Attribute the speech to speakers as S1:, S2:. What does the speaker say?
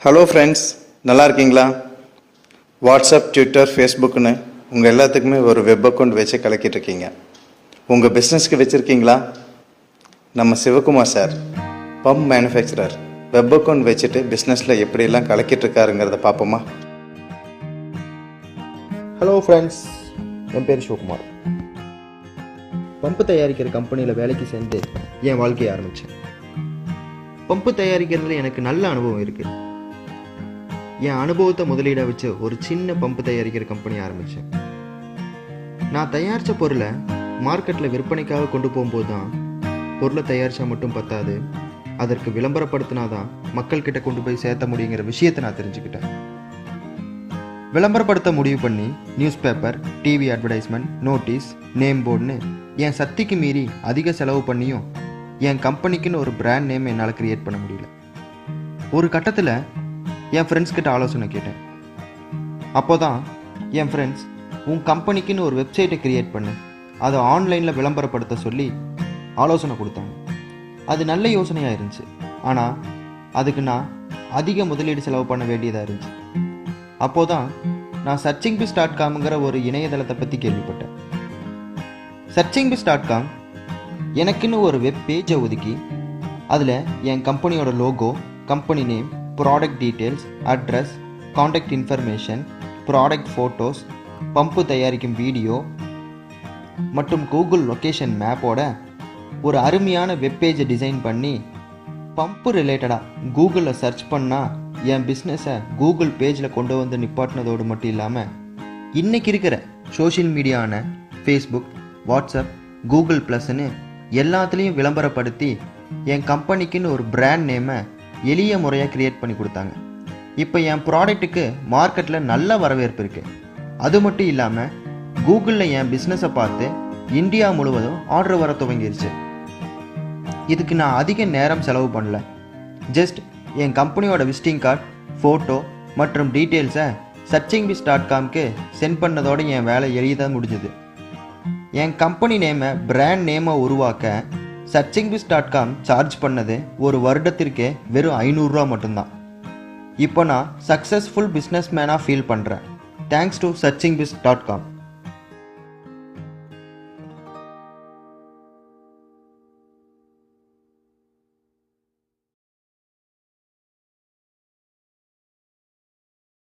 S1: Hello friends, நல்லா இருக்கீங்களா? WhatsApp, Twitter, ஃபேஸ்புக்குன்னு உங்கள் எல்லாத்துக்குமே ஒரு வெப் அக்கௌண்ட் வச்சு கலக்கிட்டு இருக்கீங்க. உங்கள் பிஸ்னஸ்க்கு வச்சுருக்கீங்களா? நம்ம Sivakumar sir, pump manufacturer, web account வச்சுட்டு பிஸ்னஸில் எப்படியெல்லாம் கலக்கிட்டு இருக்காருங்கிறத பார்ப்போமா?
S2: ஹலோ ஃப்ரெண்ட்ஸ், என் பேர் சிவகுமார். பம்பு தயாரிக்கிற கம்பெனியில் வேலைக்கு சேர்ந்து என் வாழ்க்கையை ஆரம்பித்தேன். பம்பு தயாரிக்கிறதுல எனக்கு நல்ல அனுபவம் இருக்குது. என் அனுபவத்தை முதலீடாக வச்சு ஒரு சின்ன பம்பு தயாரிக்கிற கம்பெனி ஆரம்பித்தேன். நான் தயாரித்த பொருளை மார்க்கெட்டில் விற்பனைக்காக கொண்டு போகும்போது தான் பொருளை தயாரித்தா மட்டும் பத்தாது, அதற்கு விளம்பரப்படுத்தினாதான் மக்கள்கிட்ட கொண்டு போய் சேர்த்த முடியுங்கிற விஷயத்தை நான் தெரிஞ்சுக்கிட்டேன். விளம்பரப்படுத்த முடிவு பண்ணி news paper, TV advertisement, notice, name போர்டுன்னு என் சக்திக்கு மீறி அதிக செலவு பண்ணியும் என் கம்பெனிக்குன்னு ஒரு பிராண்ட் நேம் என்னால் கிரியேட் பண்ண முடியல. ஒரு கட்டத்தில் என் ஃப்ரெண்ட்ஸ் கிட்ட ஆலோசனை கேட்டேன். அப்போதான் என் ஃப்ரெண்ட்ஸ், உன் கம்பெனிக்குன்னு ஒரு வெப்சைட்டை கிரியேட் பண்ணு, அதை ஆன்லைனில் விளம்பரப்படுத்த சொல்லி ஆலோசனை கொடுத்தாங்க. அது நல்ல யோசனையாக இருந்துச்சு. ஆனால் அதுக்கு நான் அதிக முதலீடு செலவு பண்ண வேண்டியதாக இருந்துச்சு. அப்போதான் நான் searchingbiz.comங்கிற ஒரு இணையதளத்தை பற்றி கேள்விப்பட்டேன். searchingbiz.com எனக்குன்னு ஒரு வெப் பேஜை ஒதுக்கி அதில் என் கம்பெனியோட logo, company name, product details, address, contact information, product photos, pump தயாரிக்கும் வீடியோ மற்றும் கூகுள் லொக்கேஷன் மேப்போட ஒரு அருமையான வெப்பேஜை டிசைன் பண்ணி பம்பு ரிலேட்டடாக கூகுளில் சர்ச் பண்ணால் என் பிஸ்னஸை கூகுள் பேஜில் கொண்டு வந்து நிப்பாட்டினதோடு மட்டும் இல்லாமல் இன்றைக்கி இருக்கிற சோஷியல் மீடியாவான ஃபேஸ்புக், வாட்ஸ்அப், கூகுள் ப்ளஸ்ன்னு எல்லாத்துலேயும் விளம்பரப்படுத்தி என் கம்பெனிக்குன்னு ஒரு பிராண்ட் நேமை எளிய முறையாக க்ரியேட் பண்ணி கொடுத்தாங்க. இப்போ என் ப்ராடக்ட்டுக்கு மார்க்கெட்டில் நல்ல வரவேற்பு இருக்குது. அது மட்டும் இல்லாமல் கூகுளில் என் பிஸ்னஸை பார்த்து இந்தியா முழுவதும் ஆர்டர் வர துவங்கிருச்சு. இதுக்கு நான் அதிக நேரம் செலவு பண்ணல. ஜஸ்ட் என் கம்பெனியோட விசிட்டிங் கார்டு, ஃபோட்டோ மற்றும் டீட்டெயில்ஸை searchingbiz.comக்கு சென்ட் பண்ணதோடு என் வேலை எளிதாக முடிஞ்சுது. என் கம்பெனி நேமை, பிராண்ட் நேமை உருவாக்க searchingbiz.com சார்ஜ் பண்ணது ஒரு வருடத்திற்கே வெறும் 500 ரூபா மட்டும்தான். இப்போ நான் சக்ஸஸ்ஃபுல் பிஸ்னஸ் மேனாக ஃபீல் பண்ணுறேன். Thanks to searchingbiz.com.